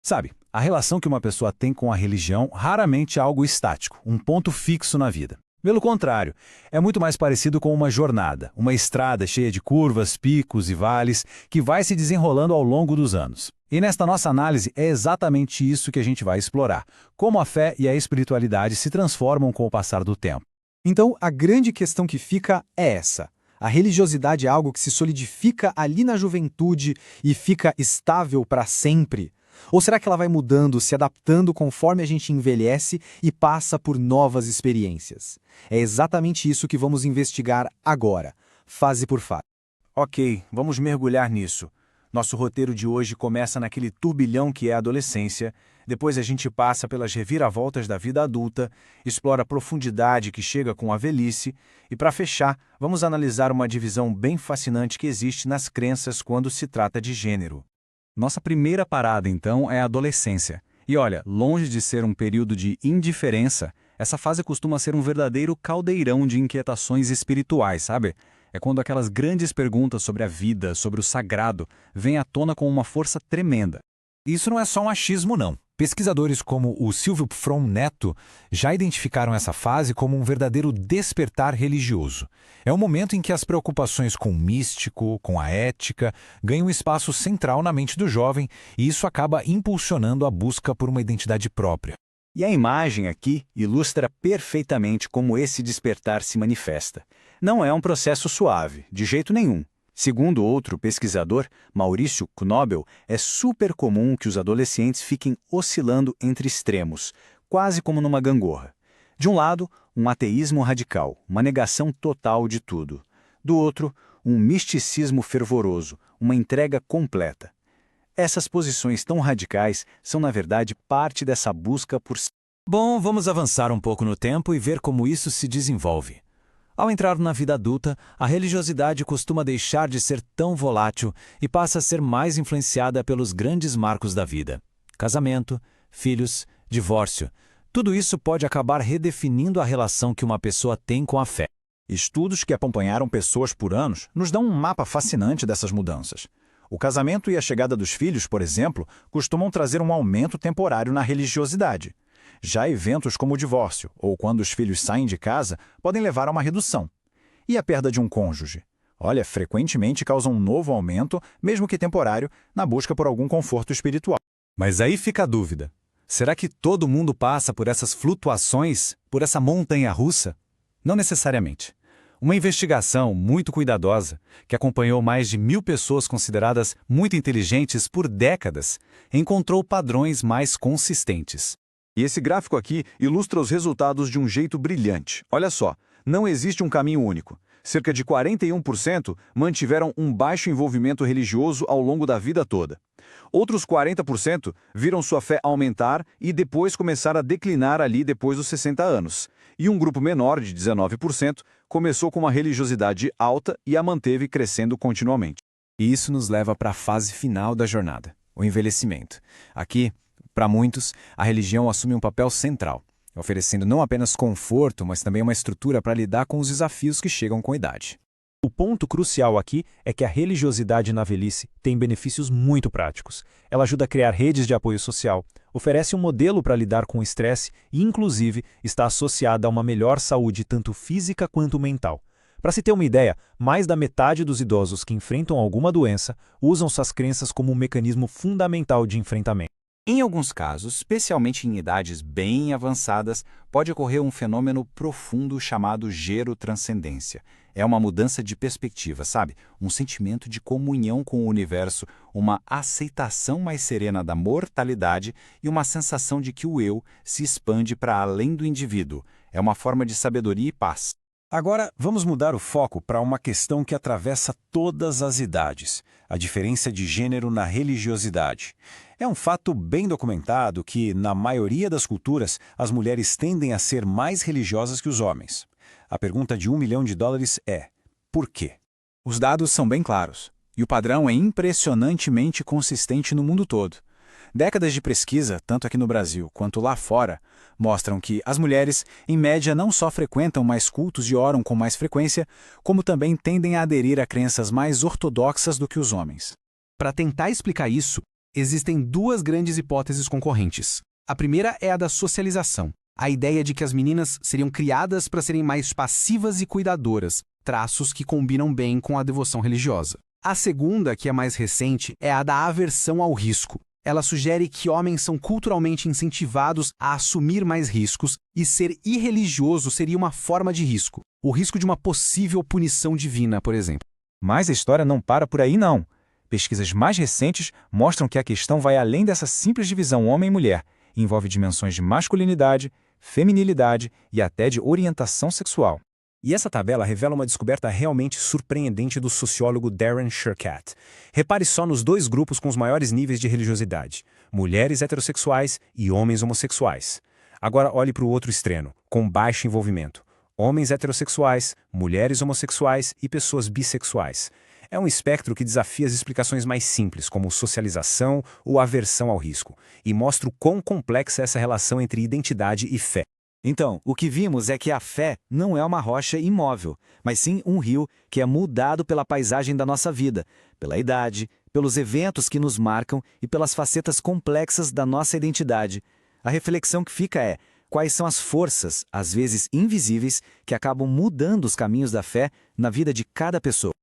Sabe, a relação que uma pessoa tem com a religião raramente é algo estático, um ponto fixo na vida. Pelo contrário, é muito mais parecido com uma jornada, uma estrada cheia de curvas, picos e vales, que vai se desenrolando ao longo dos anos. E nesta nossa análise é exatamente isso que a gente vai explorar, como a fé e a espiritualidade se transformam com o passar do tempo. Então, a grande questão que fica é essa. A religiosidade é algo que se solidifica ali na juventude e fica estável para sempre? Ou será que ela vai mudando, se adaptando conforme a gente envelhece e passa por novas experiências? É exatamente isso que vamos investigar agora, fase por fase. Ok, vamos mergulhar nisso. Nosso roteiro de hoje começa naquele turbilhão que é a adolescência, depois a gente passa pelas reviravoltas da vida adulta, explora a profundidade que chega com a velhice e, para fechar, vamos analisar uma divisão bem fascinante que existe nas crenças quando se trata de gênero. Nossa primeira parada, então, é a adolescência. E olha, longe de ser um período de indiferença, essa fase costuma ser um verdadeiro caldeirão de inquietações espirituais, sabe? É quando aquelas grandes perguntas sobre a vida, sobre o sagrado, vêm à tona com uma força tremenda. Isso não é só um achismo, não. Pesquisadores como o Silvio From Neto já identificaram essa fase como um verdadeiro despertar religioso. É um momento em que as preocupações com o místico, com a ética, ganham um espaço central na mente do jovem e isso acaba impulsionando a busca por uma identidade própria. E a imagem aqui ilustra perfeitamente como esse despertar se manifesta. Não é um processo suave, de jeito nenhum. Segundo outro pesquisador, Maurício Knobel, é super comum que os adolescentes fiquem oscilando entre extremos, quase como numa gangorra. De um lado, um ateísmo radical, uma negação total de tudo. Do outro, um misticismo fervoroso, uma entrega completa. Essas posições tão radicais são, na verdade, parte dessa busca por... Bom, vamos avançar um pouco no tempo e ver como isso se desenvolve. Ao entrar na vida adulta, a religiosidade costuma deixar de ser tão volátil e passa a ser mais influenciada pelos grandes marcos da vida. Casamento, filhos, divórcio. Tudo isso pode acabar redefinindo a relação que uma pessoa tem com a fé. Estudos que acompanharam pessoas por anos nos dão um mapa fascinante dessas mudanças. O casamento e a chegada dos filhos, por exemplo, costumam trazer um aumento temporário na religiosidade. Já eventos como o divórcio, ou quando os filhos saem de casa, podem levar a uma redução. E a perda de um cônjuge? Olha, frequentemente causa um novo aumento, mesmo que temporário, na busca por algum conforto espiritual. Mas aí fica a dúvida. Será que todo mundo passa por essas flutuações, por essa montanha-russa? Não necessariamente. Uma investigação muito cuidadosa, que acompanhou mais de 1.000 pessoas consideradas muito inteligentes por décadas, encontrou padrões mais consistentes. E esse gráfico aqui ilustra os resultados de um jeito brilhante. Olha só, não existe um caminho único. Cerca de 41% mantiveram um baixo envolvimento religioso ao longo da vida toda. Outros 40% viram sua fé aumentar e depois começar a declinar ali depois dos 60 anos. E um grupo menor, de 19%, começou com uma religiosidade alta e a manteve crescendo continuamente. E isso nos leva para a fase final da jornada, o envelhecimento. Aqui, para muitos, a religião assume um papel central, oferecendo não apenas conforto, mas também uma estrutura para lidar com os desafios que chegam com a idade. O ponto crucial aqui é que a religiosidade na velhice tem benefícios muito práticos. Ela ajuda a criar redes de apoio social, oferece um modelo para lidar com o estresse e, inclusive, está associada a uma melhor saúde tanto física quanto mental. Para se ter uma ideia, mais da metade dos idosos que enfrentam alguma doença usam suas crenças como um mecanismo fundamental de enfrentamento. Em alguns casos, especialmente em idades bem avançadas, pode ocorrer um fenômeno profundo chamado gerotranscendência. É uma mudança de perspectiva, sabe? Um sentimento de comunhão com o universo, uma aceitação mais serena da mortalidade e uma sensação de que o eu se expande para além do indivíduo. É uma forma de sabedoria e paz. Agora, vamos mudar o foco para uma questão que atravessa todas as idades: a diferença de gênero na religiosidade. É um fato bem documentado que, na maioria das culturas, as mulheres tendem a ser mais religiosas que os homens. A pergunta de $1 milhão é: por quê? Os dados são bem claros, e o padrão é impressionantemente consistente no mundo todo. Décadas de pesquisa, tanto aqui no Brasil quanto lá fora, mostram que as mulheres, em média, não só frequentam mais cultos e oram com mais frequência, como também tendem a aderir a crenças mais ortodoxas do que os homens. Para tentar explicar isso, Existem duas grandes hipóteses concorrentes. A primeira é a da socialização. A ideia de que as meninas seriam criadas para serem mais passivas e cuidadoras, traços que combinam bem com a devoção religiosa. A segunda, que é mais recente, é a da aversão ao risco. Ela sugere que homens são culturalmente incentivados a assumir mais riscos e ser irreligioso seria uma forma de risco. O risco de uma possível punição divina, por exemplo. Mas a história não para por aí, não. Pesquisas mais recentes mostram que a questão vai além dessa simples divisão homem e mulher. Envolve dimensões de masculinidade, feminilidade e até de orientação sexual. E essa tabela revela uma descoberta realmente surpreendente do sociólogo Darren Shurkat. Repare só nos dois grupos com os maiores níveis de religiosidade: mulheres heterossexuais e homens homossexuais. Agora olhe para o outro extremo, com baixo envolvimento: homens heterossexuais, mulheres homossexuais e pessoas bissexuais. É um espectro que desafia as explicações mais simples, como socialização ou aversão ao risco, e mostra o quão complexa é essa relação entre identidade e fé. Então, o que vimos é que a fé não é uma rocha imóvel, mas sim um rio que é mudado pela paisagem da nossa vida, pela idade, pelos eventos que nos marcam e pelas facetas complexas da nossa identidade. A reflexão que fica é: quais são as forças, às vezes invisíveis, que acabam mudando os caminhos da fé na vida de cada pessoa?